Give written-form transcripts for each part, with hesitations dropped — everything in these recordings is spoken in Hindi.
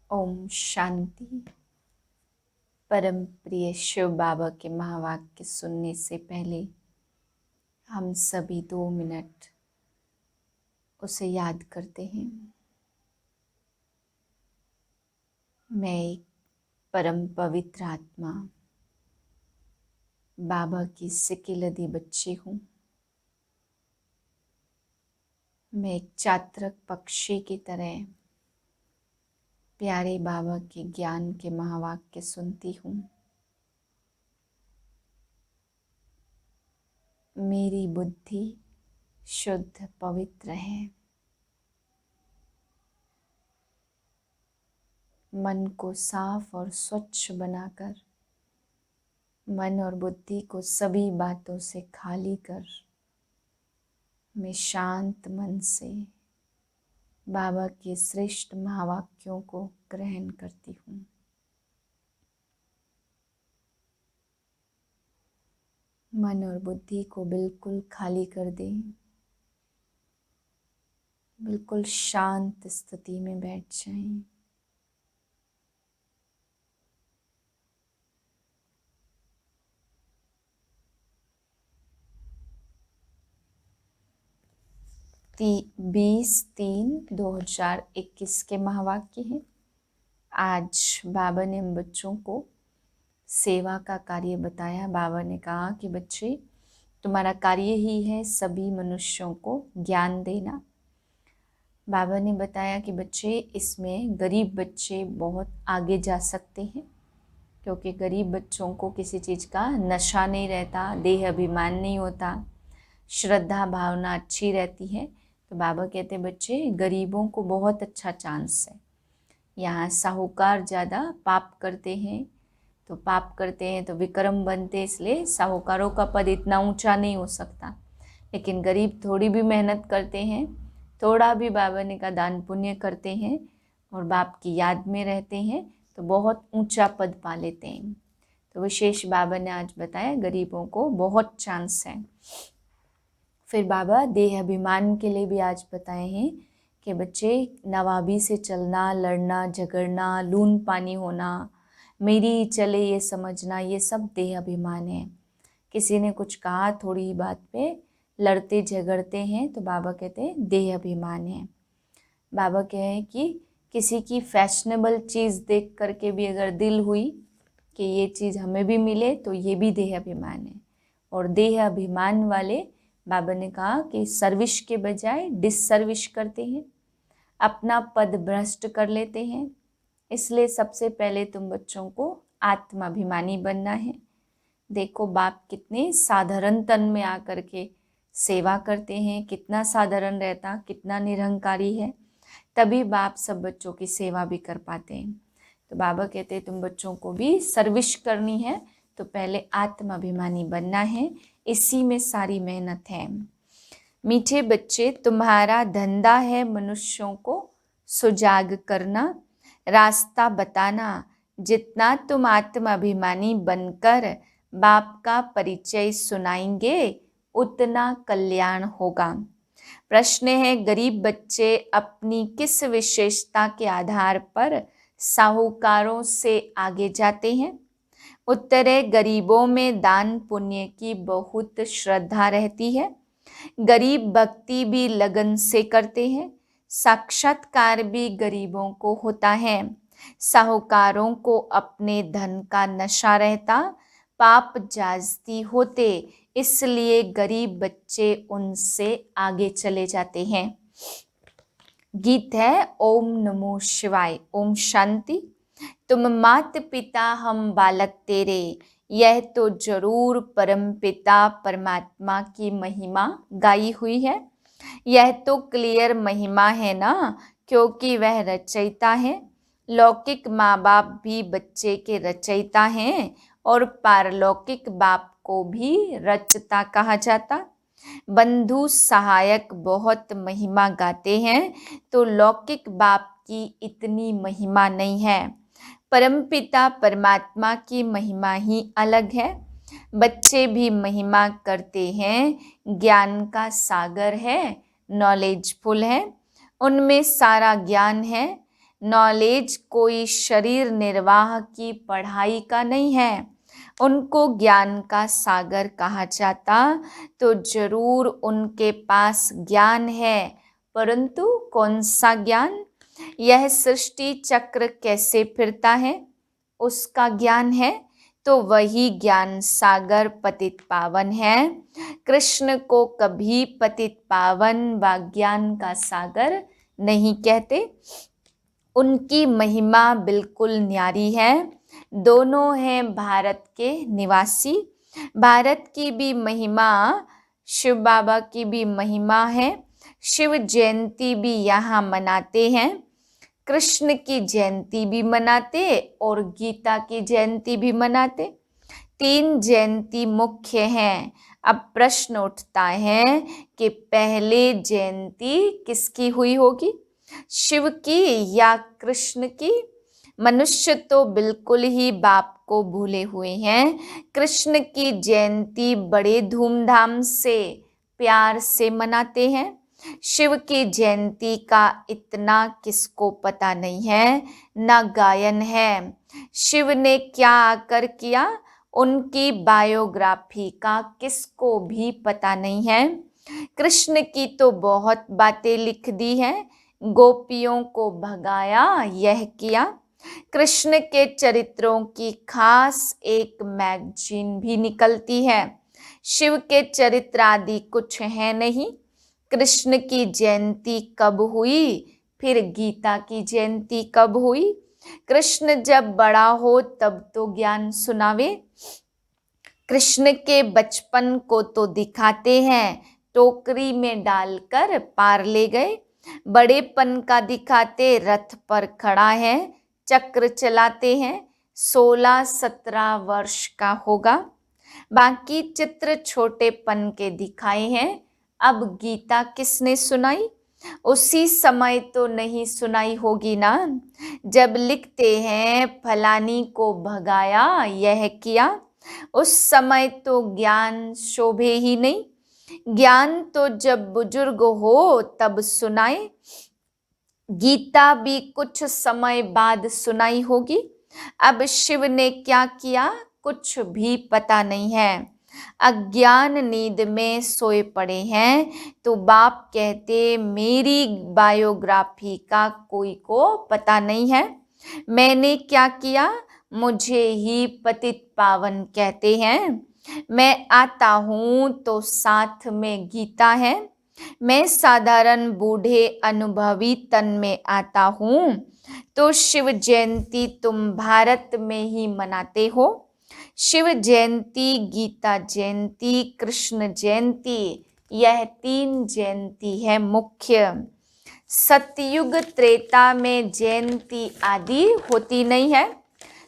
ओम शांति। परम प्रिय शिव बाबा के महावाक्य सुनने से पहले हम सभी 2 मिनट उसे याद करते हैं। मैं एक परम पवित्र आत्मा बाबा की सिकिलदी बच्ची हूँ। मैं एक चातक पक्षी की तरह प्यारे बाबा के ज्ञान के महावाक्य सुनती हूँ। मेरी बुद्धि शुद्ध पवित्र है। मन को साफ और स्वच्छ बनाकर, मन और बुद्धि को सभी बातों से खाली कर, मैं शांत मन से बाबा के श्रेष्ठ महावाक्यों को ग्रहण करती हूँ। मन और बुद्धि को बिल्कुल खाली कर दें। बिल्कुल शांत स्थिति में बैठ जाएं। ती 20/3/2021 के महावाक्य हैं। आज बाबा ने हम बच्चों को सेवा का कार्य बताया। बाबा ने कहा कि बच्चे, तुम्हारा कार्य ही है सभी मनुष्यों को ज्ञान देना। बाबा ने बताया कि बच्चे, इसमें गरीब बच्चे बहुत आगे जा सकते हैं, क्योंकि गरीब बच्चों को किसी चीज़ का नशा नहीं रहता, देह अभिमान नहीं होता, श्रद्धा भावना अच्छी रहती है। तो बाबा कहते बच्चे, गरीबों को बहुत अच्छा चांस है। यहाँ साहूकार ज़्यादा पाप करते हैं, तो विक्रम बनते, इसलिए साहूकारों का पद इतना ऊंचा नहीं हो सकता। लेकिन गरीब थोड़ी भी मेहनत करते हैं, थोड़ा भी बाबा ने का दान पुण्य करते हैं और बाप की याद में रहते हैं, तो बहुत ऊंचा पद पा लेते हैं। तो विशेष बाबा ने आज बताया गरीबों को बहुत चांस है। फिर बाबा देह अभिमान के लिए भी आज बताए हैं कि बच्चे, नवाबी से चलना, लड़ना झगड़ना, लून पानी होना, मेरी चले ये समझना, ये सब देह अभिमान है। किसी ने कुछ कहा, थोड़ी बात पे लड़ते झगड़ते हैं, तो बाबा कहते हैं देह अभिमान है। बाबा कहें कि किसी की फैशनेबल चीज़ देख करके भी अगर दिल हुई कि ये चीज़ हमें भी मिले, तो ये भी देह अभिमान है। और देह अभिमान वाले बाबा ने कहा कि सर्विस के बजाय डिससर्विस करते हैं, अपना पद भ्रष्ट कर लेते हैं। इसलिए सबसे पहले तुम बच्चों को आत्माभिमानी बनना है। देखो बाप कितने साधारण तन में आकर के सेवा करते हैं, कितना साधारण रहता, कितना निरहंकारी है, तभी बाप सब बच्चों की सेवा भी कर पाते हैं। तो बाबा कहते हैं तुम बच्चों को भी सर्विस करनी है, तो पहले आत्माभिमानी बनना है, इसी में सारी मेहनत है। मीठे बच्चे, तुम्हारा धंधा है मनुष्यों को सुजाग करना, रास्ता बताना। जितना तुम आत्माभिमानी बनकर बाप का परिचय सुनाएंगे, उतना कल्याण होगा। प्रश्न है, गरीब बच्चे अपनी किस विशेषता के आधार पर साहूकारों से आगे जाते हैं? उत्तर है, गरीबों में दान पुण्य की बहुत श्रद्धा रहती है। गरीब भक्ति भी लगन से करते हैं। साक्षात्कार भी गरीबों को होता है। साहूकारों को अपने धन का नशा रहता, पाप जास्ती होते, इसलिए गरीब बच्चे उनसे आगे चले जाते हैं। गीत है ओम नमो शिवाय। ओम शांति। तुम मात पिता हम बालक तेरे, यह तो जरूर परम पिता परमात्मा की महिमा गाई हुई है। यह तो क्लियर महिमा है ना, क्योंकि वह रचयिता है। लौकिक माँ बाप भी बच्चे के रचयिता हैं और पारलौकिक बाप को भी रचता कहा जाता। बंधु सहायक बहुत महिमा गाते हैं, तो लौकिक बाप की इतनी महिमा नहीं है। परमपिता परमात्मा की महिमा ही अलग है। बच्चे भी महिमा करते हैं, ज्ञान का सागर है, नॉलेजफुल है, उनमें सारा ज्ञान है। नॉलेज कोई शरीर निर्वाह की पढ़ाई का नहीं है। उनको ज्ञान का सागर कहा जाता तो जरूर उनके पास ज्ञान है, परंतु कौन सा ज्ञान? यह सृष्टि चक्र कैसे फिरता है उसका ज्ञान है, तो वही ज्ञान सागर पतित पावन है। कृष्ण को कभी पतित पावन व ज्ञान का सागर नहीं कहते। उनकी महिमा बिल्कुल न्यारी है। दोनों हैं भारत के निवासी। भारत की भी महिमा, शिव बाबा की भी महिमा है। शिव जयंती भी यहाँ मनाते हैं, कृष्ण की जयंती भी मनाते और गीता की जयंती भी मनाते। 3 जयंती मुख्य हैं। अब प्रश्न उठता है कि पहले जयंती किसकी हुई होगी, शिव की या कृष्ण की? मनुष्य तो बिल्कुल ही बाप को भूले हुए हैं। कृष्ण की जयंती बड़े धूमधाम से प्यार से मनाते हैं। शिव की जयंती का इतना किसको पता नहीं है, न गायन है। शिव ने क्या आकर किया, उनकी बायोग्राफी का किसको भी पता नहीं है। कृष्ण की तो बहुत बातें लिख दी हैं, गोपियों को भगाया यह किया। कृष्ण के चरित्रों की खास एक मैगजीन भी निकलती है। शिव के चरित्र आदि कुछ है नहीं। कृष्ण की जयंती कब हुई, फिर गीता की जयंती कब हुई? कृष्ण जब बड़ा हो तब तो ज्ञान सुनावे। कृष्ण के बचपन को तो दिखाते हैं, टोकरी में डालकर पार ले गए। बड़ेपन का दिखाते, रथ पर खड़ा है, चक्र चलाते हैं, 16-17 वर्ष का होगा। बाकी चित्र छोटेपन के दिखाए हैं। अब गीता किसने सुनाई? उसी समय तो नहीं सुनाई होगी ना, जब लिखते हैं फलानी को भगाया यह किया। उस समय तो ज्ञान शोभे ही नहीं। ज्ञान तो जब बुजुर्ग हो तब सुनाए। गीता भी कुछ समय बाद सुनाई होगी। अब शिव ने क्या किया कुछ भी पता नहीं है। अज्ञान नींद में सोए पड़े हैं, तो बाप कहते मेरी बायोग्राफी का कोई को पता नहीं है। मैंने क्या किया, मुझे ही पतित पावन कहते हैं। मैं आता हूँ तो साथ में गीता है। मैं साधारण बूढ़े अनुभवी तन में आता हूँ, तो शिव जयंती तुम भारत में ही मनाते हो। शिव जयंती, गीता जयंती, कृष्ण जयंती, यह 3 जयंती है मुख्य। सतयुग त्रेता में जयंती आदि होती नहीं है।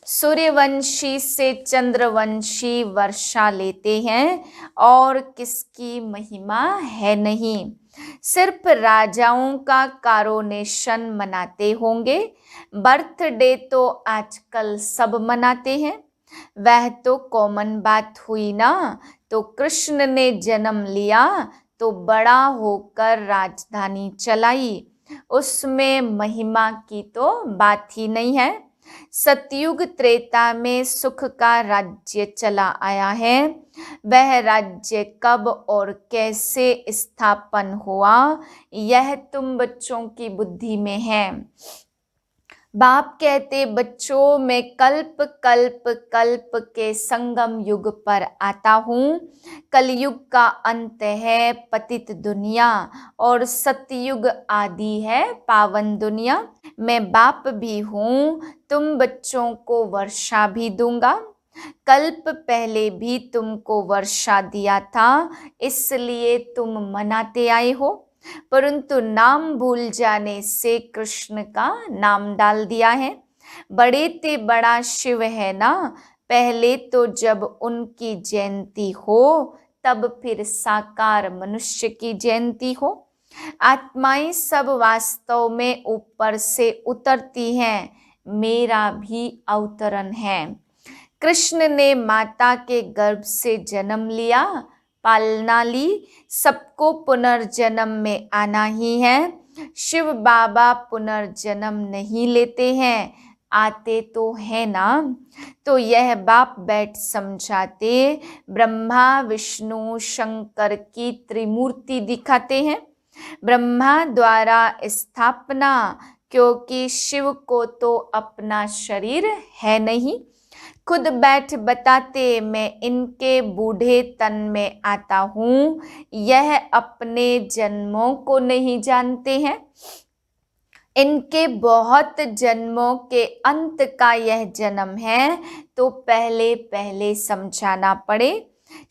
सूर्यवंशी से चंद्रवंशी वर्षा लेते हैं और किसकी महिमा है नहीं। सिर्फ राजाओं का कारोनेशन मनाते होंगे। बर्थडे तो आजकल सब मनाते हैं। वह तो कॉमन बात हुई ना। तो कृष्ण ने जन्म लिया तो बड़ा होकर राजधानी चलाई, उसमें महिमा की तो बात ही नहीं है। सतयुग त्रेता में सुख का राज्य चला आया है। वह राज्य कब और कैसे स्थापन हुआ, यह तुम बच्चों की बुद्धि में है। बाप कहते बच्चों, मैं कल्प कल्प कल्प के संगम युग पर आता हूँ। कलयुग का अंत है पतित दुनिया और सतयुग आदि है पावन दुनिया। मैं बाप भी हूँ, तुम बच्चों को वर्षा भी दूंगा। कल्प पहले भी तुमको वर्षा दिया था, इसलिए तुम मनाते आए हो, परंतु नाम भूल जाने से कृष्ण का नाम डाल दिया है। बड़े ते बड़ा शिव है ना, पहले तो जब उनकी जयंती हो तब फिर साकार मनुष्य की जयंती हो। आत्माएं सब वास्तव में ऊपर से उतरती हैं, मेरा भी अवतरण है। कृष्ण ने माता के गर्भ से जन्म लिया, पालना ली, सबको पुनर्जन्म में आना ही है। शिव बाबा पुनर्जन्म नहीं लेते हैं, आते तो है ना। तो यह बाप बैठ समझाते, ब्रह्मा विष्णु शंकर की त्रिमूर्ति दिखाते हैं। ब्रह्मा द्वारा स्थापना, क्योंकि शिव को तो अपना शरीर है नहीं। खुद बैठ बताते, मैं इनके बूढ़े तन में आता हूँ, यह अपने जन्मों को नहीं जानते हैं। इनके बहुत जन्मों के अंत का यह जन्म है, तो पहले पहले समझाना पड़े।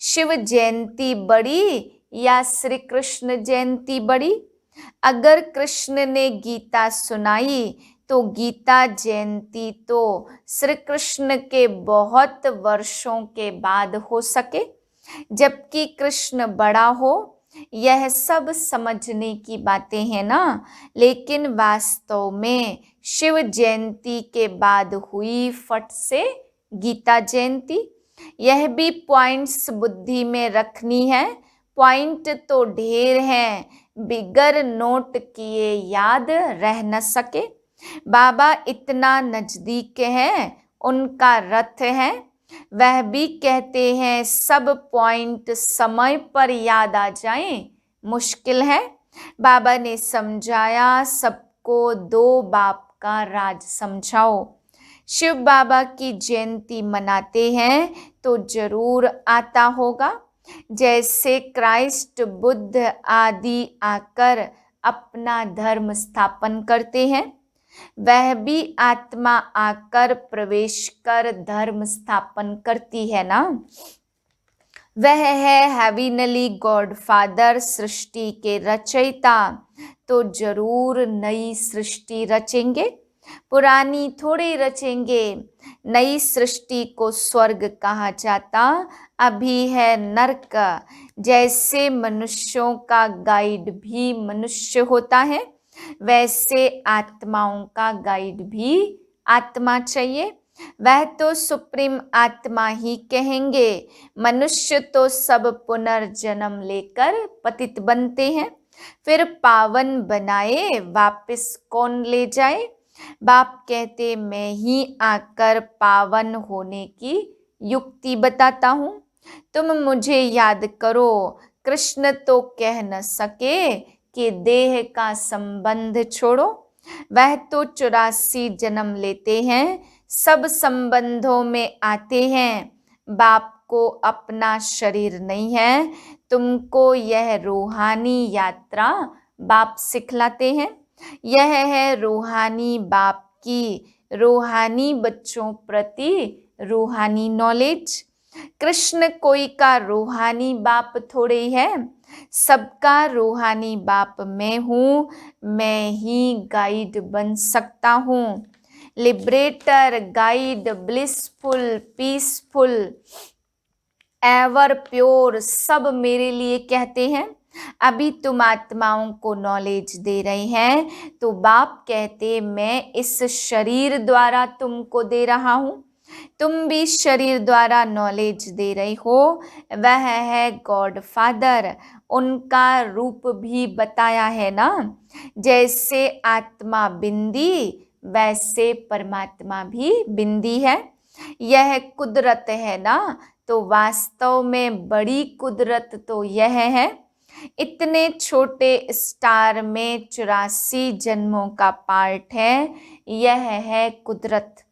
शिव जयंती बड़ी या श्री कृष्ण जयंती बड़ी? अगर कृष्ण ने गीता सुनाई तो गीता जयंती तो श्री कृष्ण के बहुत वर्षों के बाद हो सके, जबकि कृष्ण बड़ा हो। यह सब समझने की बातें हैं ना। लेकिन वास्तव में शिव जयंती के बाद हुई फट से गीता जयंती। यह भी पॉइंट्स बुद्धि में रखनी है। पॉइंट तो ढेर हैं, बिगर नोट किए याद रह न सके। बाबा इतना नजदीक है, उनका रथ है। वह भी कहते हैं सब पॉइंट समय पर याद आ जाएं, मुश्किल है। बाबा ने समझाया, सबको दो बाप का राज समझाओ। शिव बाबा की जयंती मनाते हैं तो जरूर आता होगा। जैसे क्राइस्ट बुद्ध आदि आकर अपना धर्म स्थापन करते हैं, वह भी आत्मा आकर प्रवेश कर धर्म स्थापन करती है ना। वह है हेविनली गॉड फादर, सृष्टि के रचयिता। तो जरूर नई सृष्टि रचेंगे, पुरानी थोड़ी रचेंगे। नई सृष्टि को स्वर्ग कहा जाता, अभी है नरक। जैसे मनुष्यों का गाइड भी मनुष्य होता है, वैसे आत्माओं का गाइड भी आत्मा चाहिए। वह तो सुप्रीम आत्मा ही कहेंगे। मनुष्य तो सब पुनर्जन्म लेकर पतित बनते हैं, फिर पावन बनाए वापस कौन ले जाए। बाप कहते, मैं ही आकर पावन होने की युक्ति बताता हूँ, तुम मुझे याद करो। कृष्ण तो कह न सके कि देह का संबंध छोड़ो। वह तो 84 जन्म लेते हैं, सब संबंधों में आते हैं। बाप को अपना शरीर नहीं है। तुमको यह रूहानी यात्रा बाप सिखलाते हैं। यह है रूहानी बाप की रूहानी बच्चों प्रति रूहानी नॉलेज। कृष्ण कोई का रूहानी बाप थोड़े है, सबका रूहानी बाप मैं हूँ। मैं ही गाइड बन सकता हूँ। Liberator, guide, blissful, peaceful, ever pure, सब मेरे लिए कहते हैं। अभी तुम आत्माओं को नॉलेज दे रहे हैं, तो बाप कहते, मैं इस शरीर द्वारा तुमको दे रहा हूँ। तुम भी शरीर द्वारा नॉलेज दे रहे हो। वह है गॉड फादर, उनका रूप भी बताया है ना। जैसे आत्मा बिंदी, वैसे परमात्मा भी बिंदी है। यह कुदरत है ना। तो वास्तव में बड़ी कुदरत तो यह है, इतने छोटे स्टार में 84 जन्मों का पार्ट है। यह है कुदरत।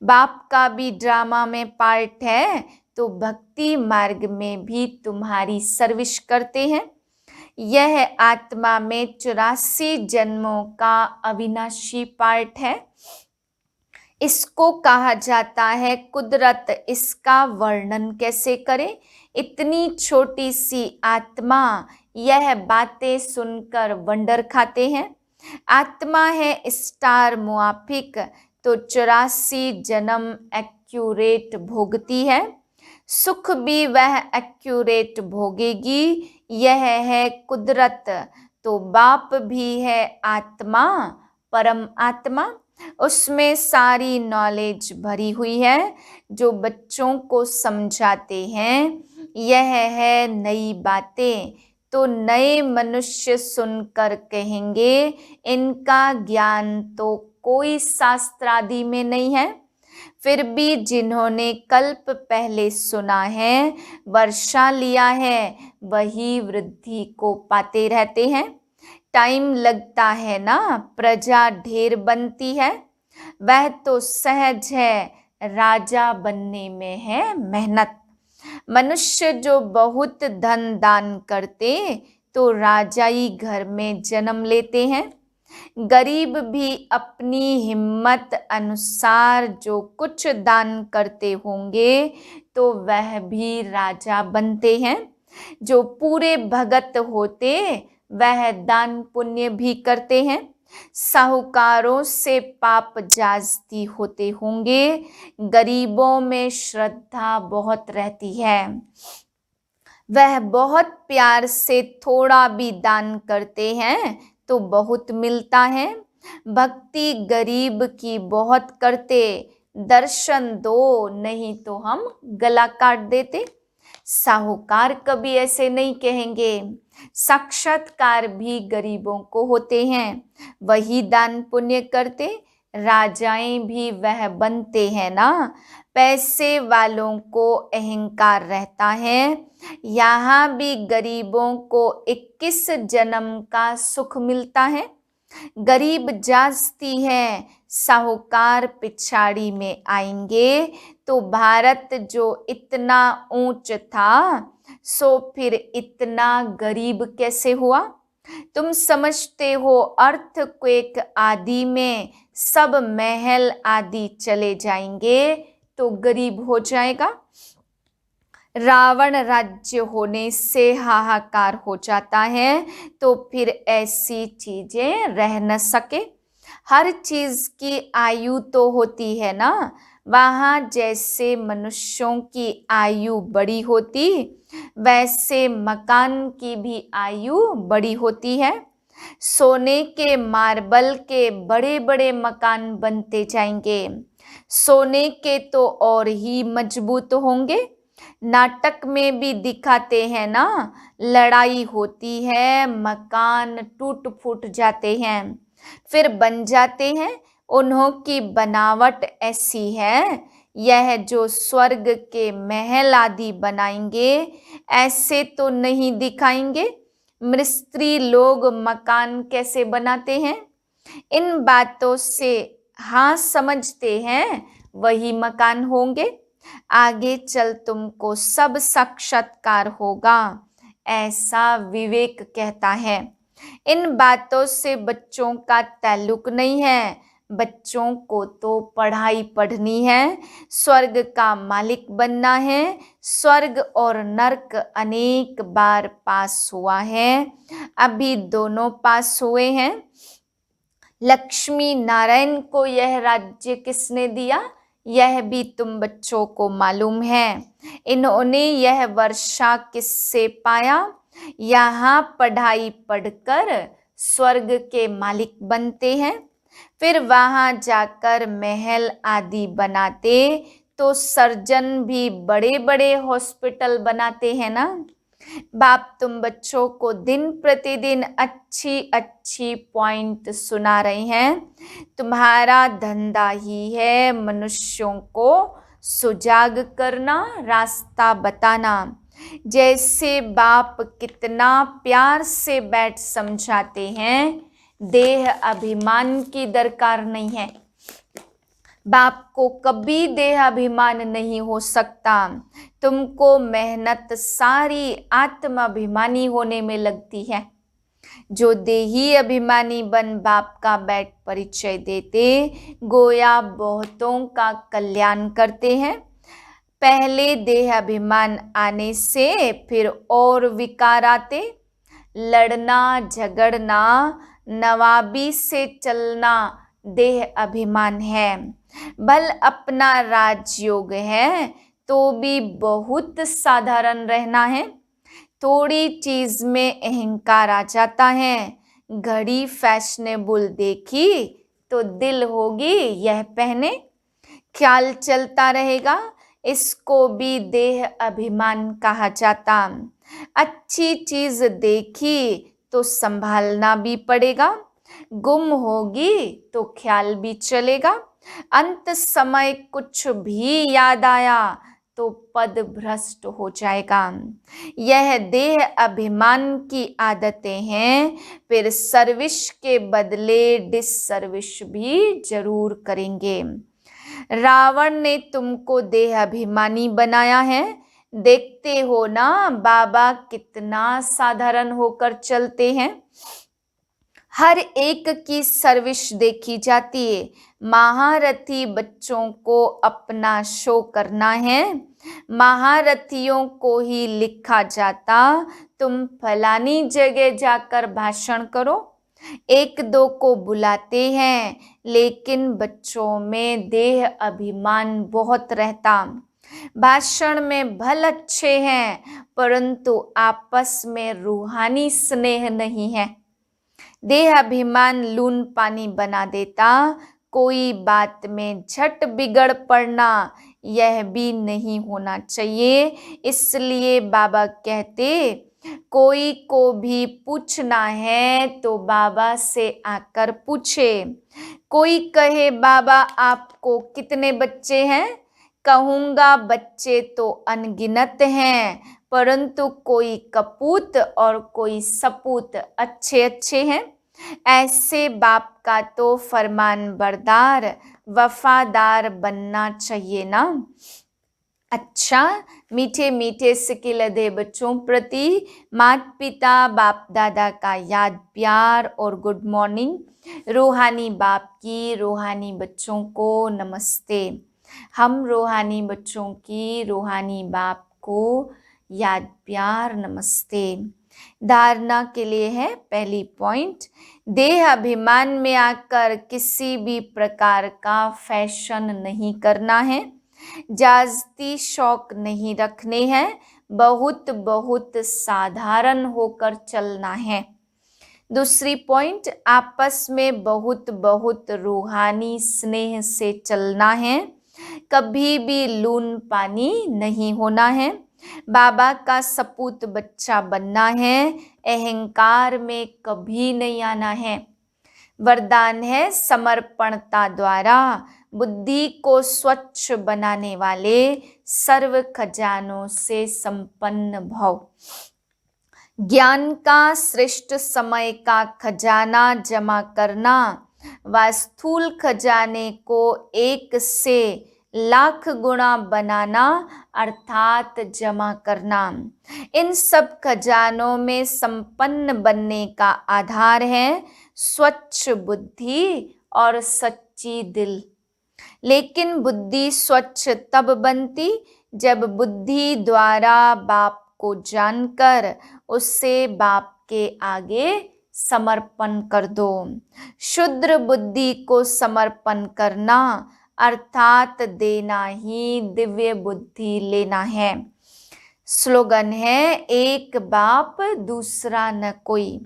बाप का भी ड्रामा में पार्ट है, तो भक्ति मार्ग में भी तुम्हारी सर्विस करते हैं। यह आत्मा में 84 जन्मों का अविनाशी पार्ट है। इसको कहा जाता है कुदरत। इसका वर्णन कैसे करें? इतनी छोटी सी आत्मा यह बातें सुनकर वंडर खाते हैं। आत्मा है स्टार मुआफिक, तो 84 जन्म एक्यूरेट भोगती है। सुख भी वह एक्यूरेट भोगेगी। यह है कुदरत। तो बाप भी है आत्मा, परम आत्मा। उसमें सारी नॉलेज भरी हुई है, जो बच्चों को समझाते हैं। यह है नई बातें। तो नए मनुष्य सुनकर कहेंगे इनका ज्ञान तो कोई शास्त्र आदि में नहीं है। फिर भी जिन्होंने कल्प पहले सुना है, वर्षा लिया है, वही वृद्धि को पाते रहते हैं। टाइम लगता है ना, प्रजा ढेर बनती है, वह तो सहज है, राजा बनने में है मेहनत। मनुष्य जो बहुत धन दान करते तो राजाई घर में जन्म लेते हैं। गरीब भी अपनी हिम्मत अनुसार जो कुछ दान करते होंगे तो वह भी राजा बनते हैं। जो पूरे भगत होते वह दान पुण्य भी करते हैं। साहूकारों से पाप जास्ती होते होंगे, गरीबों में श्रद्धा बहुत रहती है, वह बहुत प्यार से थोड़ा भी दान करते हैं तो बहुत मिलता है। भक्ति गरीब की बहुत करते, दर्शन दो नहीं तो हम गला काट देते। साहूकार कभी ऐसे नहीं कहेंगे। साक्षात्कार भी गरीबों को होते हैं, वही दान पुण्य करते। राजाएं भी वह बनते हैं ना। पैसे वालों को अहंकार रहता है, यहाँ भी गरीबों को 21 जन्म का सुख मिलता है। गरीब जास्ती है, साहूकार पिछाड़ी में आएंगे तो भारत जो इतना ऊंच था सो फिर इतना गरीब कैसे हुआ। तुम समझते हो अर्थक्वेक आदि में सब महल आदि चले जाएंगे तो गरीब हो जाएगा। रावण राज्य होने से हाहाकार हो जाता है तो फिर ऐसी चीजें रह न सके। हर चीज की आयु तो होती है ना, वहाँ जैसे मनुष्यों की आयु बड़ी होती वैसे मकान की भी आयु बड़ी होती है। सोने के मार्बल के बड़े बड़े मकान बनते जाएंगे, सोने के तो और ही मजबूत होंगे। नाटक में भी दिखाते हैं ना, लड़ाई होती है, मकान टूट फूट जाते हैं फिर बन जाते हैं। उन्हों की बनावट ऐसी है, यह जो स्वर्ग के महल आदि बनाएंगे ऐसे तो नहीं दिखाएंगे। मिस्त्री लोग मकान कैसे बनाते हैं, इन बातों से हाँ समझते हैं वही मकान होंगे। आगे चल तुमको सब साक्षात्कार होगा, ऐसा विवेक कहता है। इन बातों से बच्चों का ताल्लुक नहीं है, बच्चों को तो पढ़ाई पढ़नी है, स्वर्ग का मालिक बनना है। स्वर्ग और नरक अनेक बार पास हुआ है, अभी दोनों पास हुए हैं। लक्ष्मी नारायण को यह राज्य किसने दिया, यह भी तुम बच्चों को मालूम है। इन्होंने यह वर्षा किससे पाया, यहाँ पढ़ाई पढ़कर स्वर्ग के मालिक बनते हैं, फिर वहाँ जाकर महल आदि बनाते तो सर्जन भी बड़े बड़े हॉस्पिटल बनाते हैं ना। बाप तुम बच्चों को दिन प्रतिदिन अच्छी अच्छी पॉइंट सुना रहे हैं। तुम्हारा धंधा ही है मनुष्यों को सुजाग करना, रास्ता बताना। जैसे बाप कितना प्यार से बैठ समझाते हैं, देह अभिमान की दरकार नहीं है। बाप को कभी देहाभिमान नहीं हो सकता। तुमको मेहनत सारी आत्माभिमानी होने में लगती है। जो देही अभिमानी बन बाप का बैठ परिचय देते, गोया बहुतों का कल्याण करते हैं। पहले देहाभिमान आने से फिर और विकार आते, लड़ना झगड़ना, नवाबी से चलना देह अभिमान है। बल अपना राजयोग है तो भी बहुत साधारण रहना है। थोड़ी चीज में अहंकार आ जाता है। घड़ी फैशनेबल देखी तो दिल होगी यह पहने, ख्याल चलता रहेगा, इसको भी देह अभिमान कहा जाता। अच्छी चीज देखी तो संभालना भी पड़ेगा, गुम होगी तो ख्याल भी चलेगा, अंत समय कुछ भी याद आया तो पद भ्रष्ट हो जाएगा। यह देह अभिमान की आदतें हैं, फिर सर्विस के बदले डिससर्विस भी जरूर करेंगे। रावण ने तुमको देह अभिमानी बनाया है। देखते हो ना बाबा कितना साधारण होकर चलते हैं, हर एक की सर्विस देखी जाती है। महारथी बच्चों को अपना शो करना है, महारथियों को ही लिखा जाता तुम फलानी जगह जाकर भाषण करो। एक दो को बुलाते हैं, लेकिन बच्चों में देह अभिमान बहुत रहता। भाषण में भल अच्छे हैं, परंतु आपस में रूहानी स्नेह नहीं है। देह अभिमान लून पानी बना देता, कोई बात में झट बिगड़ पड़ना यह भी नहीं होना चाहिए। इसलिए बाबा कहते कोई को भी पूछना है तो बाबा से आकर पूछे। कोई कहे बाबा आपको कितने बच्चे हैं, कहूँगा बच्चे तो अनगिनत हैं, परंतु कोई कपूत और कोई सपूत अच्छे अच्छे हैं। ऐसे बाप का तो फरमान बरदार वफादार बनना चाहिए ना। अच्छा, मीठे मीठे सिकिलधे बच्चों प्रति माता पिता बाप दादा का याद प्यार और गुड मॉर्निंग। रूहानी बाप की रूहानी बच्चों को नमस्ते। हम रूहानी बच्चों की रूहानी बाप को याद प्यार नमस्ते। धारणा के लिए है पहली पॉइंट, देह अभिमान में आकर किसी भी प्रकार का फैशन नहीं करना है, जाजती शौक नहीं रखने हैं, बहुत बहुत साधारण होकर चलना है। दूसरी पॉइंट, आपस में बहुत बहुत रूहानी स्नेह से चलना है, कभी भी लून पानी नहीं होना है। बाबा का सपूत बच्चा बनना है, अहंकार में कभी नहीं आना है। वरदान है समर्पणता द्वारा बुद्धि को स्वच्छ बनाने वाले सर्व खजानों से संपन्न भव। ज्ञान का श्रेष्ठ समय का खजाना जमा करना व स्थूल खजाने को 1 से लाख गुना बनाना अर्थात जमा करना। इन सब खजानों में संपन्न बनने का आधार है स्वच्छ बुद्धि और सच्ची दिल। लेकिन बुद्धि स्वच्छ तब बनती जब बुद्धि द्वारा बाप को जानकर उससे बाप के आगे समर्पण कर दो। शुद्र बुद्धि को समर्पण करना अर्थात देना ही दिव्य बुद्धि लेना है। स्लोगन है एक बाप दूसरा न कोई।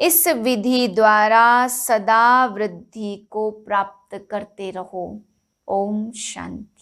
इस विधि द्वारा सदा वृद्धि को प्राप्त करते रहो। ओम शांति।